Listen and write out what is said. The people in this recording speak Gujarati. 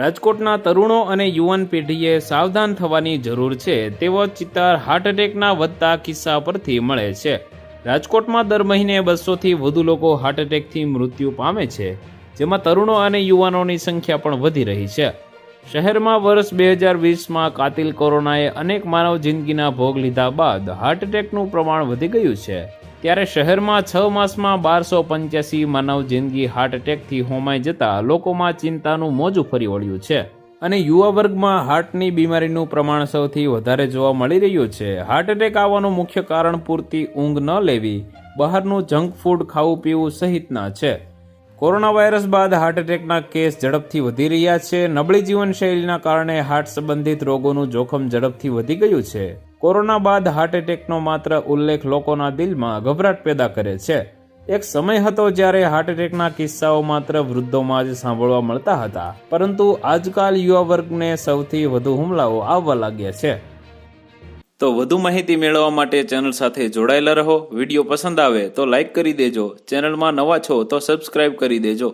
રાજકોટના તરુણો અને યુવાન પેઢીએ સાવધાન થવાની જરૂર છે તેવો ચિતાર હાર્ટ એટેકના વધતા કિસ્સા પરથી મળે છે। રાજકોટમાં દર મહિને 200થી વધુ લોકો હાર્ટ એટેકથી મૃત્યુ પામે છે, જેમાં તરુણો અને યુવાનોની સંખ્યા પણ વધી રહી છે। શહેરમાં વર્ષ 2020માં કાતિલ કોરોનાએ અનેક માનવ જિંદગીના ભોગ લીધા બાદ હાર્ટ એટેકનું પ્રમાણ વધી ગયું છે। ત્યારે શહેરમાં 6 માસમાં 1285 માનવ જિંદગી હાર્ટ એટેકથી હોમાઈ જતા લોકોમાં ચિંતાનું મોજું ફરી વળ્યું છે અને યુવા વર્ગમાં હાર્ટની બીમારીનું પ્રમાણ સૌથી વધારે જોવા મળી રહ્યું છે। હાર્ટ એટેક આવવાનું મુખ્ય કારણ પૂરતી ઊંઘ ન લેવી, બહારનું જંક ફૂડ ખાવું પીવું સહિતના છે। કોરોના વાયરસ બાદ હાર્ટ એટેકના કેસ ઝડપથી વધી રહ્યા છે। નબળી જીવનશૈલીના કારણે હાર્ટ સંબંધિત રોગોનું જોખમ ઝડપથી વધી ગયું છે। કોરોના બાદ હાર્ટ એટેકનો માત્ર ઉલ્લેખ લોકોના દિલમાં ગભરાટ પેદા કરે છે। એક સમય હતો જ્યારે હાર્ટ એટેકના કિસ્સાઓ માત્ર વૃદ્ધોમાં જ સાંભળવા મળતા હતા, પરંતુ આજકાલ યુવા વર્ગને સૌથી વધુ હુમલાઓ આવવા લાગ્યા છે। તો વધુ માહિતી મેળવવા માટે ચેનલ સાથે જોડાયેલા રહો। વિડીયો પસંદ આવે તો લાઈક કરી દેજો, ચેનલમાં નવા છો તો સબસ્ક્રાઇબ કરી દેજો।